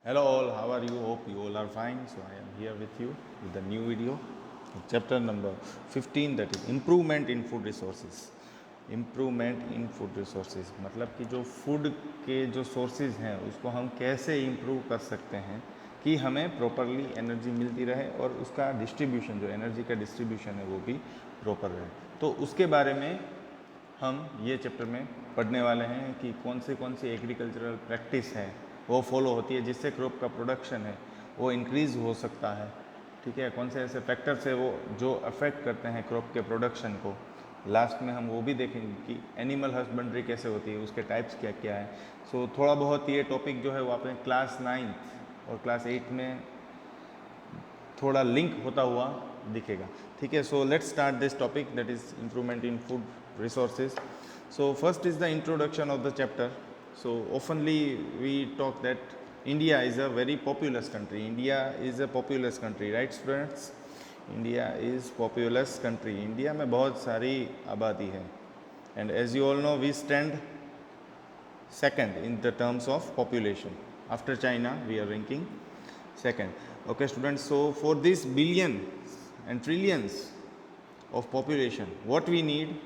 Hello all, how are you? Hope you all are fine. So I am here with you with the new video, chapter number 15, that is improvement in food resources. Improvement in food resources मतलब कि जो food के जो sources हैं उसको हम कैसे improve कर सकते हैं कि हमें प्रॉपरली एनर्जी मिलती रहे और उसका डिस्ट्रीब्यूशन, जो एनर्जी का डिस्ट्रीब्यूशन है वो भी प्रॉपर रहे। तो उसके बारे में हम ये चैप्टर में पढ़ने वाले हैं कि कौन सी एग्रीकल्चरल प्रैक्टिस है वो फॉलो होती है जिससे क्रॉप का प्रोडक्शन है वो इंक्रीज़ हो सकता है। ठीक है, कौन से ऐसे फैक्टर्स है वो जो अफेक्ट करते हैं क्रॉप के प्रोडक्शन को। लास्ट में हम वो भी देखेंगे कि एनिमल हस्बेंड्री कैसे होती है, उसके टाइप्स क्या क्या है। सो थोड़ा बहुत ये टॉपिक जो है वो आपने क्लास 9 और क्लास 8 में थोड़ा लिंक होता हुआ दिखेगा। ठीक है, so let's start this topic, that is improvement in food resources. So first is the introduction of the chapter. So oftenly we talk that India is a very populous country. India is a populous country, right students? India is populous country. India में बहुत सारी आबादी है. And as you all know, we stand second in the terms of population. After China, we are ranking second. Okay students, so for this billions and trillions of population, what we need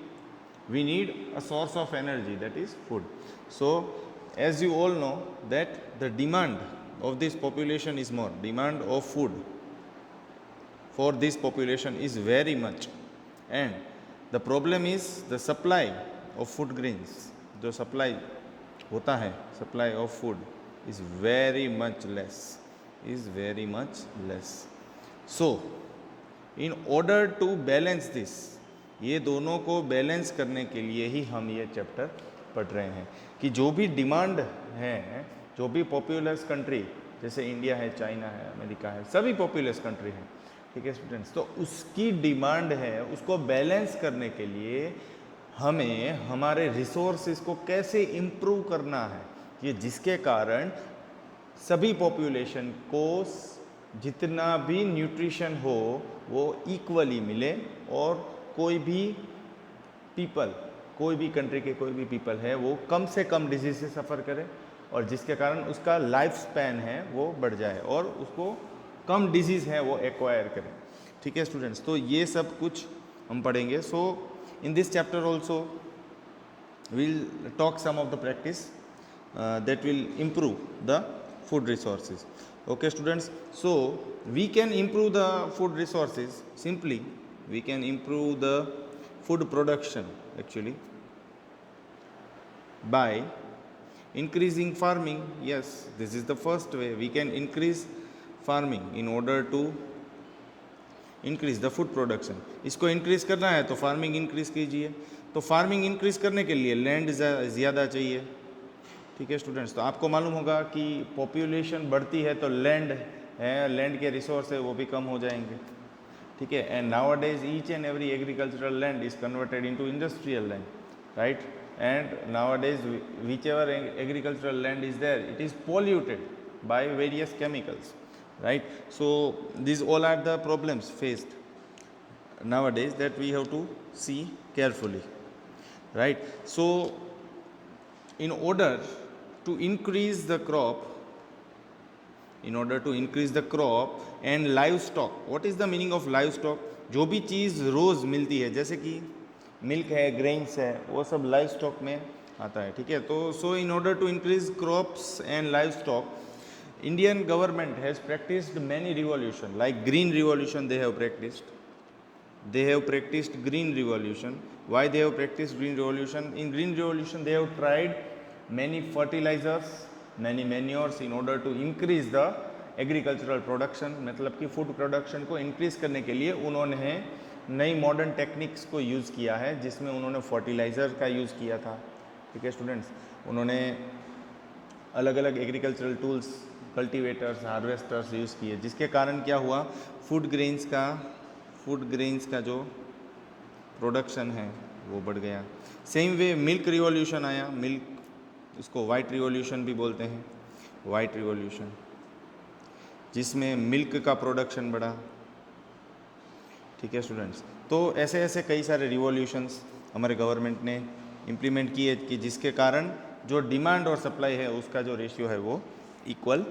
a source of energy, that is food. So as you all know that the demand of this population is more, demand of food for this population is very much, and the problem is the supply of food grains. जो supply होता है, supply of food is very much less. So in order to balance this, ये दोनों को balance करने के लिए ही हम ये चैप्टर पढ़ रहे हैं कि जो भी डिमांड है, जो भी पॉपुलस कंट्री जैसे इंडिया है, चाइना है, अमेरिका है, सभी पॉपुलस कंट्री हैं, ठीक है स्टूडेंट्स, तो उसकी डिमांड है, उसको बैलेंस करने के लिए हमें हमारे रिसोर्सेज को कैसे इम्प्रूव करना है, ये जिसके कारण सभी पॉपुलेशन को जितना भी न्यूट्रिशन हो वो इक्वली मिले और कोई भी कंट्री के कोई भी पीपल है वो कम से कम डिजीज से सफ़र करे और जिसके कारण उसका लाइफ स्पैन है वो बढ़ जाए और उसको कम डिजीज़ है वो एक्वायर करे। ठीक है स्टूडेंट्स, तो ये सब कुछ हम पढ़ेंगे. So in this chapter also we'll talk some of the practice that will improve the food resources. Okay students, so we can improve the food resources simply. We can improve the food production actually by increasing farming. Yes, this is the first way. We can increase farming in order to increase the food production. इसको increase करना है तो farming increase कीजिए. तो farming increase करने के लिए land ज़्यादा चाहिए. ठीक है स्टूडेंट्स, तो आपको मालूम होगा कि पॉपुलेशन बढ़ती है तो लैंड है, लैंड के रिसोर्स है वो भी कम हो जाएंगे. ठीक है, and nowadays each and every agricultural land is converted into industrial land, right? And nowadays whichever agricultural land is there, it is polluted by various chemicals, right? So these all are the problems faced nowadays that we have to see carefully, right? So in order to increase the crop and livestock, what is the meaning of livestock? जो भी चीज़ रोज़ मिलती है जैसे कि milk है, grains है, वो सब लाइवस्टॉक में आता है. ठीक है, तो so in order to increase crops and livestock, Indian government has practiced many revolution, like green revolution they have practiced. They have practiced green revolution. Why they have practiced green revolution? In green revolution they have tried many fertilizers, many manures in order to increase the agricultural production. मतलब कि food production को increase करने के लिए उन्होंने नई modern techniques को use किया है जिसमें उन्होंने fertilizer का use किया था. ठीक है स्टूडेंट्स, उन्होंने अलग अलग agricultural tools, cultivators, harvesters use किए जिसके कारण क्या हुआ, फूड ग्रेन्स का जो प्रोडक्शन है वो बढ़ गया. सेम वे मिल्क रिवॉल्यूशन आया. मिल्क, इसको वाइट रिवॉल्यूशन भी बोलते हैं, वाइट रिवॉल्यूशन, जिसमें मिल्क का प्रोडक्शन बढ़ा. ठीक है स्टूडेंट्स, तो ऐसे ऐसे कई सारे रिवॉल्यूशंस हमारे गवर्नमेंट ने इम्प्लीमेंट किए कि जिसके कारण जो डिमांड और सप्लाई है उसका जो रेशियो है वो इक्वल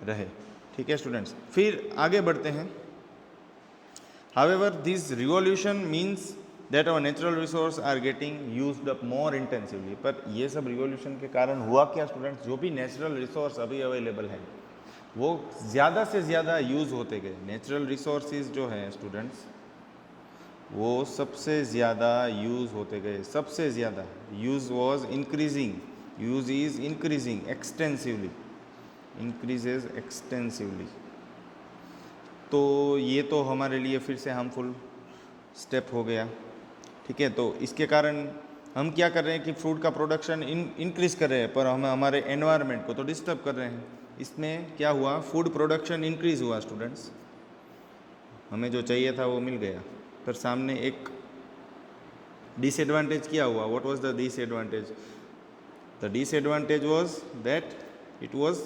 रहे। ठीक है स्टूडेंट्स, फिर आगे बढ़ते हैं। However, this revolution means that our natural resources are getting used up more intensively। पर ये सब रिवॉल्यूशन के कारण हुआ क्या स्टूडेंट्स, जो भी नेचुरल रिसोर्स अभी अवेलेबल है वो ज़्यादा से ज़्यादा यूज़ होते गए। नेचुरल रिसोर्सेज जो हैं स्टूडेंट्स वो सबसे ज़्यादा यूज़ होते गए, सबसे ज़्यादा use was increasing, use is increasing extensively, increases extensively. तो ये तो हमारे लिए फिर से हार्मफुल स्टेप हो गया। ठीक है, तो इसके कारण हम क्या कर रहे हैं कि फूड का प्रोडक्शन इंक्रीज़ कर रहे हैं, पर हम हमारे एनवायरनमेंट को तो डिस्टर्ब कर रहे हैं। इसमें क्या हुआ, फूड प्रोडक्शन इंक्रीज़ हुआ स्टूडेंट्स, हमें जो चाहिए था वो मिल गया, पर सामने एक डिसएडवांटेज क्या हुआ। What was the disadvantage? The disadvantage was that it was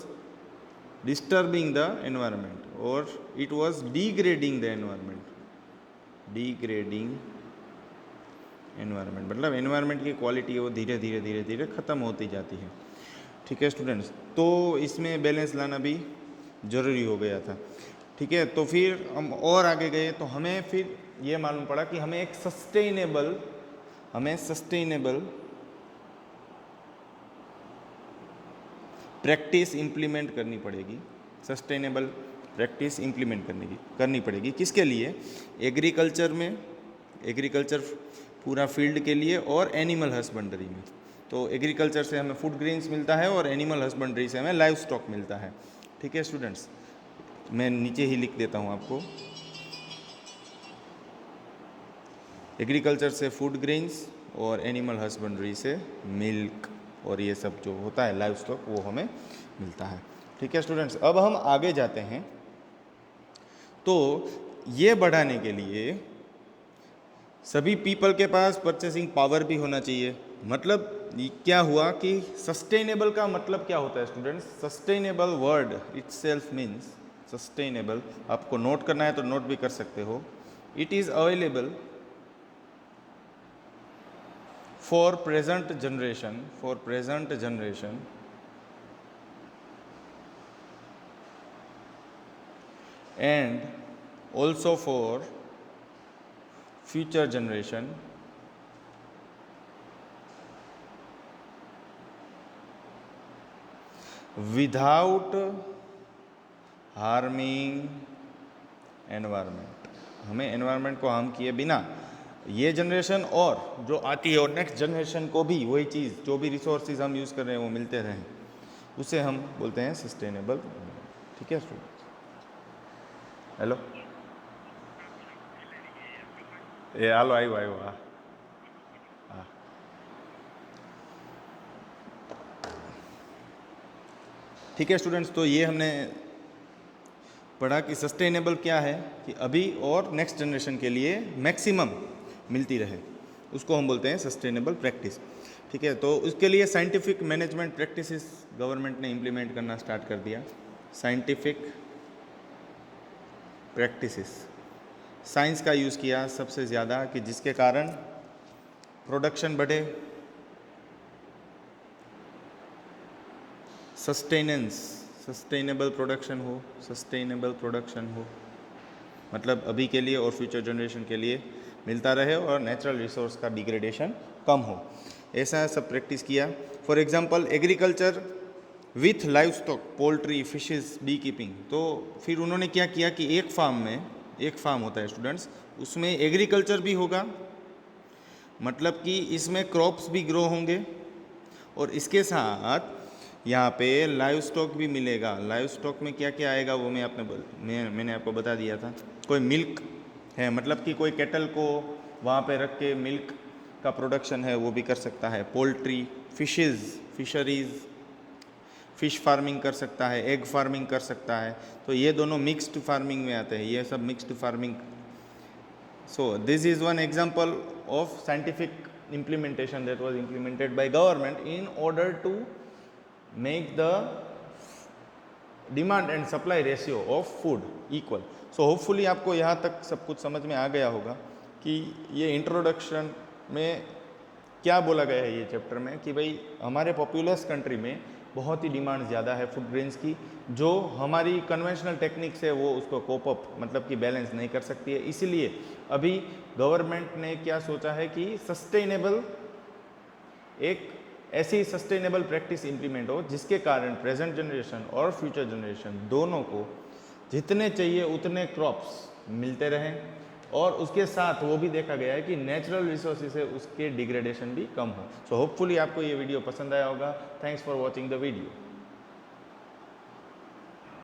disturbing the environment or it was degrading the environment, degrading environment मतलब environment की क्वालिटी वो धीरे धीरे धीरे धीरे ख़त्म होती जाती है। ठीक है स्टूडेंट्स, तो इसमें बैलेंस लाना भी ज़रूरी हो गया था। ठीक है, तो फिर हम और आगे गए तो हमें फिर ये मालूम पड़ा कि हमें एक सस्टेनेबल प्रैक्टिस इम्प्लीमेंट करनी पड़ेगी, सस्टेनेबल प्रैक्टिस इम्प्लीमेंट करनी पड़ेगी। किसके लिए? एग्रीकल्चर पूरा फील्ड के लिए और एनिमल हस्बेंड्री में। तो एग्रीकल्चर से हमें फूड ग्रेन्स मिलता है और एनिमल हस्बेंड्री से हमें लाइव स्टॉक मिलता है। ठीक है स्टूडेंट्स, मैं नीचे ही लिख देता हूँ आपको, एग्रीकल्चर से फूड ग्रेन्स और एनिमल हस्बेंड्री से मिल्क और ये सब जो होता है लाइव स्टॉक वो हमें मिलता है। ठीक है स्टूडेंट्स, अब हम आगे जाते हैं। तो ये बढ़ाने के लिए सभी पीपल के पास परचेसिंग पावर भी होना चाहिए। मतलब क्या हुआ कि सस्टेनेबल का मतलब क्या होता है students? Sustainable word itself means, sustainable आपको नोट करना है तो नोट भी कर सकते हो, it is available for present generation and also for future generation without harming environment। हमें एनवायरनमेंट को हार्म किए बिना ये जनरेशन और जो आती है और नेक्स्ट जनरेशन को भी वही चीज़, जो भी रिसोर्सेज हम यूज़ कर रहे हैं वो मिलते रहें, उसे हम बोलते हैं सस्टेनेबल। ठीक है स्टूडेंट्स, हेलो ये आलो आयो हाँ। ठीक है स्टूडेंट्स, तो ये हमने पढ़ा कि सस्टेनेबल क्या है, कि अभी और नेक्स्ट जनरेशन के लिए मैक्सिमम मिलती रहे, उसको हम बोलते हैं सस्टेनेबल प्रैक्टिस। ठीक है, तो उसके लिए साइंटिफिक मैनेजमेंट प्रैक्टिसेस गवर्नमेंट ने इम्प्लीमेंट करना स्टार्ट कर दिया। साइंटिफिक प्रैक्टिसेस, साइंस का यूज़ किया सबसे ज़्यादा, कि जिसके कारण प्रोडक्शन बढ़े, सस्टेनेबल प्रोडक्शन हो, मतलब अभी के लिए और फ्यूचर जनरेशन के लिए मिलता रहे और नेचुरल रिसोर्स का डिग्रेडेशन कम हो, ऐसा सब प्रैक्टिस किया। For example agriculture with livestock, poultry, fishes, beekeeping. तो फिर उन्होंने क्या किया कि एक फार्म होता है स्टूडेंट्स, उसमें एग्रीकल्चर भी होगा, मतलब कि इसमें क्रॉप्स भी ग्रो होंगे और इसके साथ यहाँ पे लाइव स्टॉक भी मिलेगा। लाइव स्टॉक में क्या क्या आएगा वो मैंने आपको बता दिया था। कोई मिल्क है, मतलब कि कोई केटल को वहाँ पे रख के मिल्क का प्रोडक्शन है वो भी कर सकता है। पोल्ट्री, फिशरीज़, फिश फार्मिंग कर सकता है, एग फार्मिंग कर सकता है। तो ये दोनों मिक्स्ड फार्मिंग में आते हैं, ये सब mixed farming. So this is one example of scientific implementation that was implemented by government in order to make the demand and supply ratio of food equal। so hopefully आपको यहाँ तक सब कुछ समझ में आ गया होगा कि ये इंट्रोडक्शन में क्या बोला गया है ये चैप्टर में, कि भाई हमारे पॉपुलस कंट्री में बहुत ही डिमांड ज़्यादा है फूड ग्रेन्स की, जो हमारी कन्वेंशनल टेक्निक्स है वो उसको कोप अप मतलब कि बैलेंस नहीं कर सकती है। इसीलिए अभी गवर्नमेंट ने क्या सोचा है कि सस्टेनेबल एक ऐसी सस्टेनेबल प्रैक्टिस इम्प्लीमेंट हो जिसके कारण प्रेजेंट जनरेशन और फ्यूचर जनरेशन दोनों को जितने चाहिए उतने क्रॉप्स मिलते रहें, और उसके साथ वो भी देखा गया है कि नेचुरल रिसोर्सेज है उसके डिग्रेडेशन भी कम हो। सो होपफुली आपको ये वीडियो पसंद आया होगा। Thanks for watching the video.